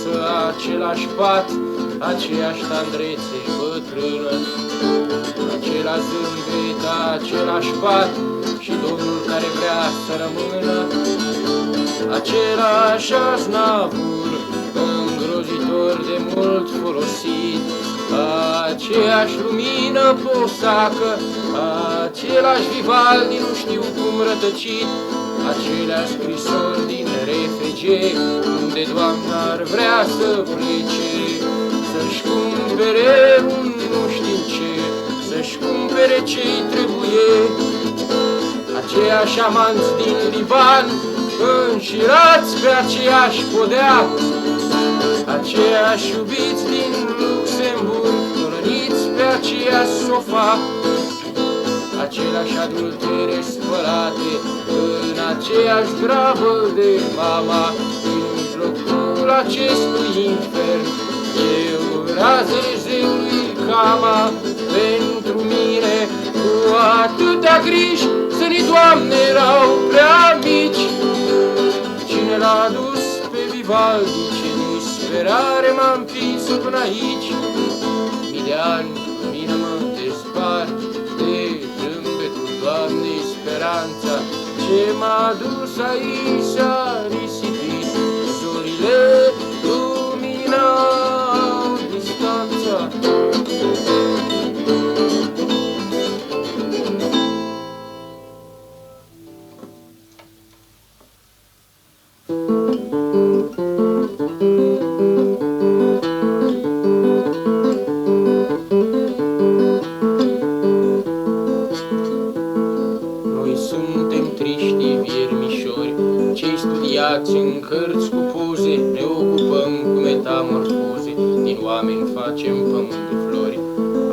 acasă, același pat, aceeași tandrețe bătrână, același zâmbet, același pat și Domnul care vrea să rămână, același aznavur îngrozitor de mult folosit, aceeași lumină posacă, același Vivaldi nu știu cum rătăcit, aceleași scrisori din RFG, unde Doamna ar vrea să plece, să-și cumpere un nu știu ce, să-și cumpere ce-i trebuie. Aceiași amanți din Liban, înșirați pe aceeași podea, aceiași iubiți din Luxemburg, răniți pe aceeași sofa, aceleași adultere spălate în aceeași gravă de mama, din mijlocul acestui infern, eu razele zeului Cama, pentru mine cu atâtea griji, sănii Doamne erau prea mici. Cine l-a dus pe Vivaldi, ce disperare m-a împins până aici, mii de ani cu mine mă despart de zâmbetul Doamnei speranța, ce m-a dus aici s-a risipit, zorile luminau distanța. În cărți cu poze ne ocupăm cu metamorfoze, din oameni facem pământ de flori.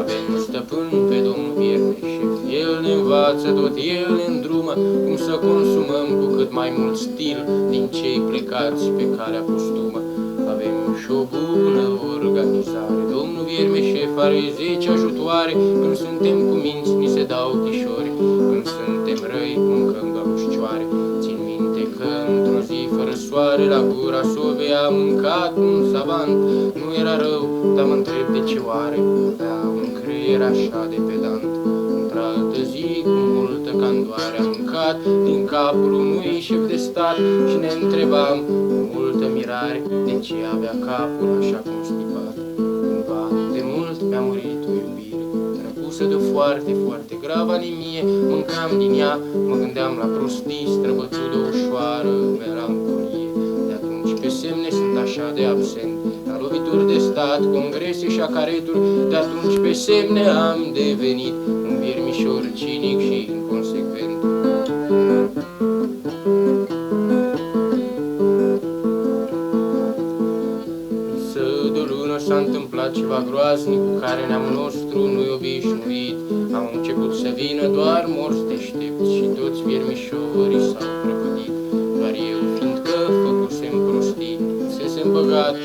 Avem stăpân pe Domnul Viermeșef, El ne învață, tot El ne îndrumă cum să consumăm cu cât mai mult stil din cei plecați pe calea postumă. Avem și o bună organizare, Domnul Viermeșef are 10 ajutoare, când suntem cu minți ni se dau chișori, când suntem răi mâncăm gălușcioare. Țin minte că într-o zi fără soare la gura sobei am mâncat un savant, nu era rău, dar mă întreb de ce oare avea un creier așa de pedant. Într-altă zi cu multă candoare am mâncat din capul unui șef de stat și ne întrebam cu multă mirare de ce avea capul așa constipat. Cândva de mult mi-a murit o iubire răpusă de foarte, foarte gravă anemie, mâncam din ea, mă gândeam la prostii, străbătut de o ușoară melancolie. De atunci pe semne sunt așa de absent, la lovituri de stat, congrese și acareturi, de atunci pe semne am devenit un viermișor cinic și inconsecvent. S-a întâmplat ceva groaznic cu care neamul nostru nu-i obișnuit. Au început să vină doar morți deștepți și toți viermișorii s-au prăpădit. Doar eu, fiindcă făcusem prostii, fusesem băgat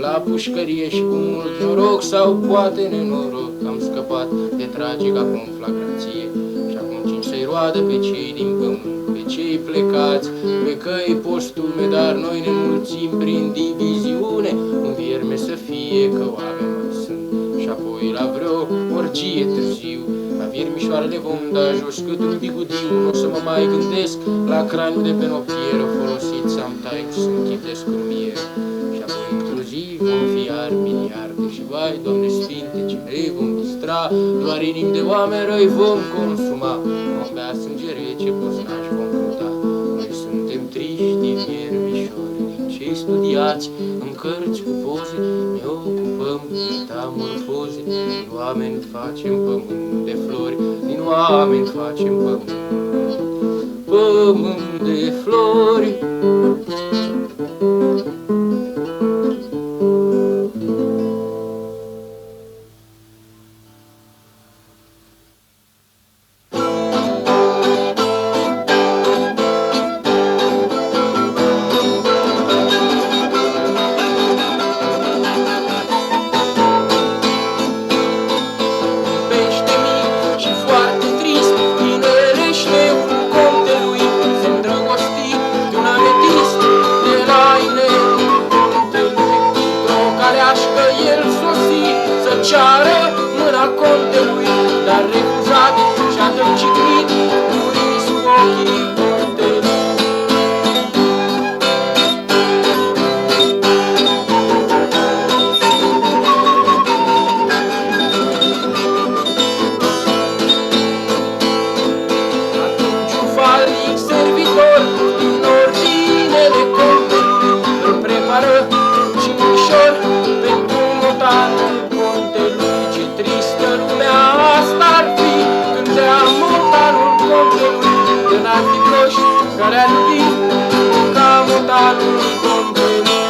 la pușcărie și cu mult noroc sau poate nenoroc am scăpat de tragica conflagrație. Și acum cinci să-i roadă pe cei din pământ, pe cei plecați pe căi postume, dar noi ne mulțim prin diviziune, un vierme să fie că oameni mai sunt. Și apoi la vreo orgie târziu, la viermișoarele vom da jos cât un bigudiu. Nu o să mă mai gândesc la craniul de pe noptieră folosit sometimes să închidesc crumieră. Și apoi într-o zi vom fi iar miliarde și vai, Doamne Sfinte, ce ne vom distra, doar inimi de oameni răi vom consuma, vom bea sânge rece, poznași vom cânta. Noi suntem triști viermișori, din cei studiați în cărți cu poze, ne ocupăm de metamorfoze, din oameni facem pământ de flori, din oameni facem pământ de flori. Din ele știu cum contelui, se îndrăgosti de un ametist. contelui, dar refuzat și-a tălcicrit murii sub ochii contelui. Atunci un falnic servitor din ordinele contelui îl prepară cimișor pentru motanul contelui. Ce tristă lumea asta ar fi când dea motanul contelui, că n-ar fi proști care ar fi ca motanul contelui.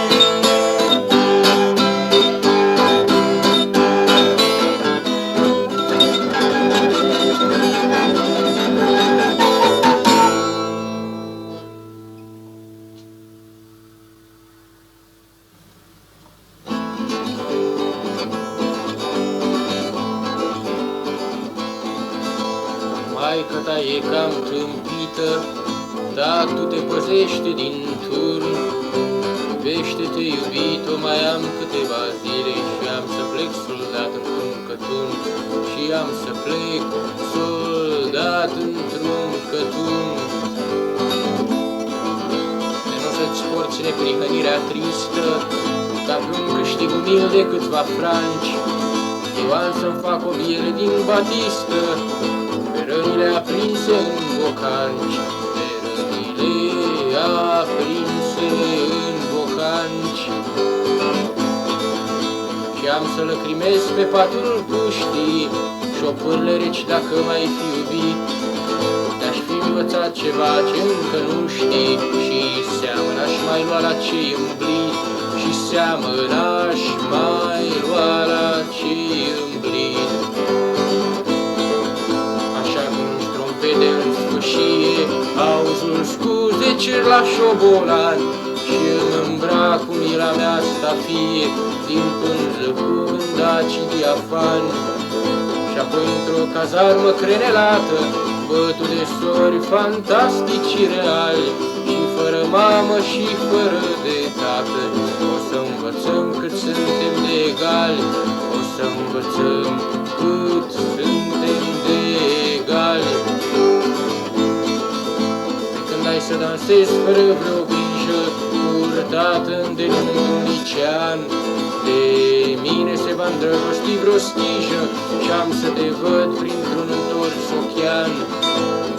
Maica ta e cam tâmpită, dar tu te păzește din turn. Iubește-te, iubito, mai am câteva zile și am să plec soldat într-un cătun. Și am să plec soldat într-un cătun. De nu să-ți porți neprihănirea tristă, ca pe un câștig umil de câțiva franci. Eu am să-mi fac o biere din batistă, pe rănile aprinse în bocanci, pe rănile aprinse în bocanci. Și am să lăcrimez pe patul puștii șopârle reci dacă mai fi iubit. Te-aș fi învățat ceva ce încă nu știi și seamă n-aș mai lua la ce-i îmblit. Și seamă n-aș mai lua la ce-i îmblit. De în sfârșie, auzul scuze cer la șobolan și îmi îmbrac cu mila mea stafie din pânză cu gândaci diafan. Și apoi într-o cazarmă crenelată, bătut de sori fantastici reali și fără mamă și fără de tată, o să învățăm cât suntem de egali, o să învățăm cât suntem de egali. Ai să dansezi fără vreo grijă, purtat îndelung un licean. De mine se va îndrăgosti vreo stijă și am să te văd printr-un întors ochean.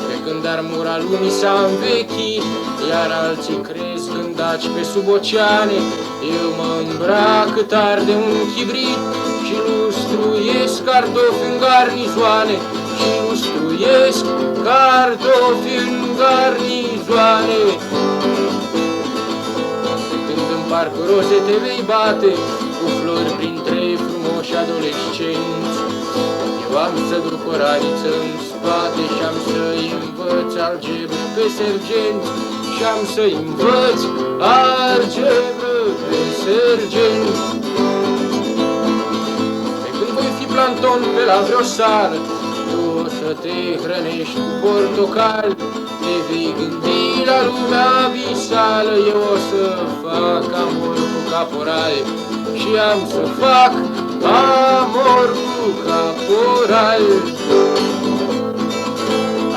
Pe când armura lumii s-a învechit, iar alții cresc gândaci pe sub oceane, eu mă îmbrac cât arde un chibrit și lustruiesc cartofi în garnizoane. Și lustruiesc cartofi în garnizoane. Pe când în parc roze te vei bate cu flori printre frumoși adolescenți, eu am să duc o raniță în spate și am să-i învăț algebră pe sergenți. Și am să-i învăț algebră pe sergenți. Pe când voi fi planton pe la vreo sală, o să te hrănești cu portocal, te vei gândi la lumea visală. Eu o să fac amor cu caporal și am să fac amor cu caporal.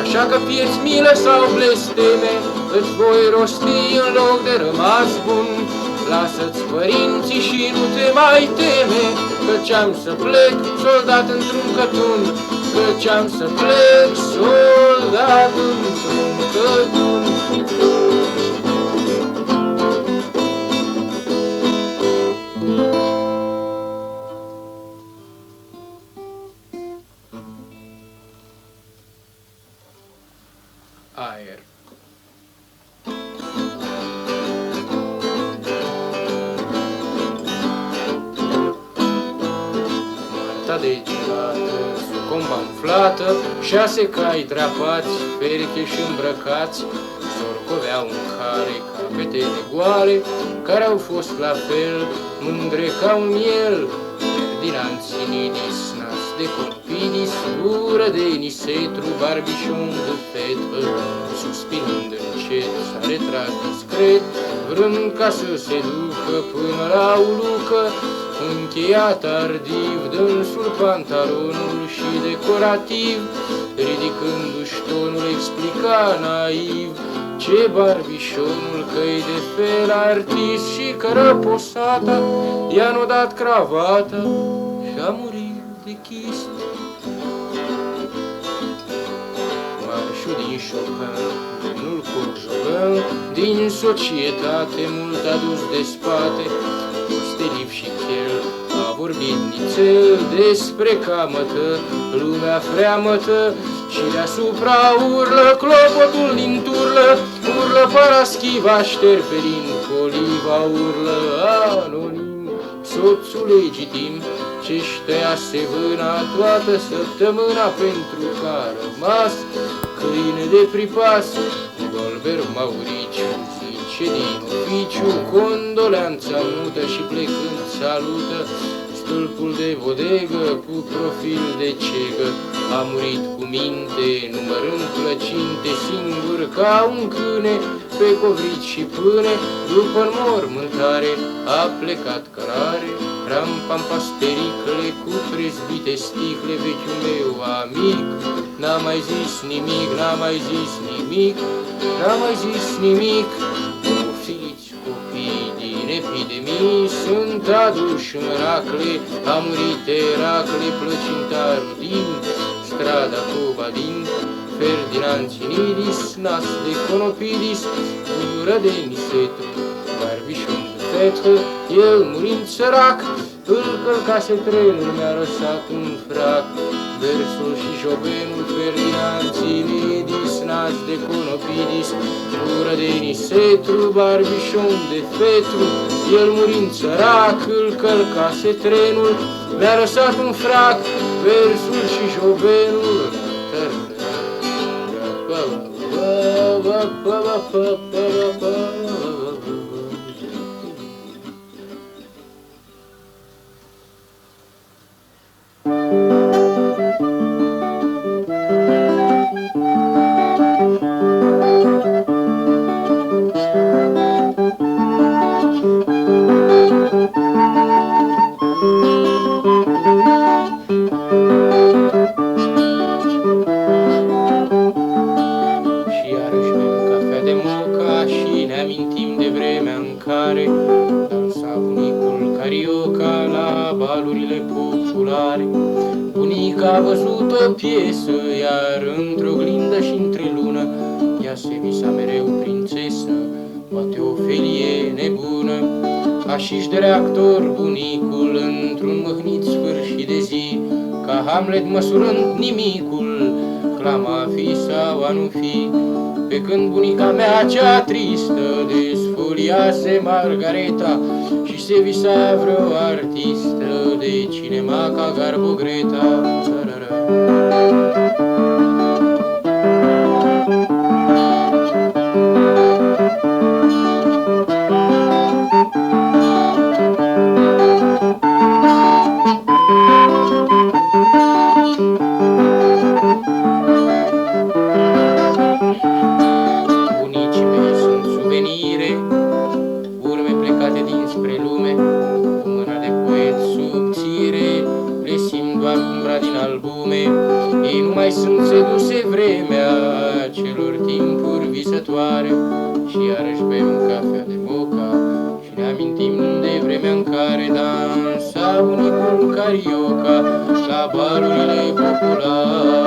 Așa că fie-ți milă sau blesteme, îți voi rosti în loc de rămas bun. Lasă-ți părinții și nu te mai teme, căci am să plec soldat într-un cătun. Căci am să plec soldat într-un cătun. Aer. Manta de gelată, sucomba umflată, 6 cai drapați, pereche și îmbrăcați, sorcoveau în care capetele goale, care au fost la fel mândre ca un miel, Ferdinand Sinidis, de conopidis, gură de nisetru, barbișon de fetă, suspinând încet, s-a retras discret, vrând ca să se ducă până la ulucă, încheiat tardiv, dânsul pantalonul și decorativ, ridicându-și tonul, explica naiv, ce barbișonul că-i de fel artist și că răposata i-a nodat cravata și-a murit de chist. Marșul din Chopin, genul Courjobin, din societate mult adus de spate, Steliv și Chel a vorbit nițel despre camătă, lumea freamătă și deasupra urlă clopotul din turlă, urlă Paraschiva, șterpelin, Coliva urlă anonim, soțul legitim ce-și tăiase vâna toată săptămâna pentru că a rămas câine de pripas, Golber Mauriciu zice din oficiu, condoleanța mută și plecând salută, stâlpul de bodegă cu profil de cegă, a murit cu minte, numărând plăcinte, singur ca un câine, pe covrici și pâne, după înmormântare, a plecat cărare, rampam pastericle cu prezbite sticle, vechiul meu amic, n-a mai zis nimic, n-a mai zis nimic, n-a mai zis nimic. Ofiliți copii din epidemii sunt aduși în racle, a murit Eracle, plăcintarul din strada Cobadin, Ferdinand Cinidis, nas de Conopidis, gură de nisetru, barbișon de fetă, el murind sărac, îl călcase trenul, mi-a lăsat un frac. Versul și jobenul, Ferdinand Cinidis, nas de Conopidis, gură de nisetru, barbișon de fetru, el murind sărac, îl călcase trenul, mi-a lăsat un frac. Versul și jobenul, bunica a văzut o piesă, iar într-o oglindă și între lună, ea se visa mereu prințesă, poate o felie nebună. Așa-și de reactor bunicul, într-un mâhnit sfârșit de zi, ca Hamlet măsurând nimicul, clama fi sau a nu fi. Pe când bunica mea cea tristă desfoliase Margareta și se visa vreo artistă de cinema ca Garbo Greta. Sunt seduse vremea celor timpuri visătoare și iarăși bem cafea de moca și ne amintim de vremea în care dansa bunicul carioca la balurile populare.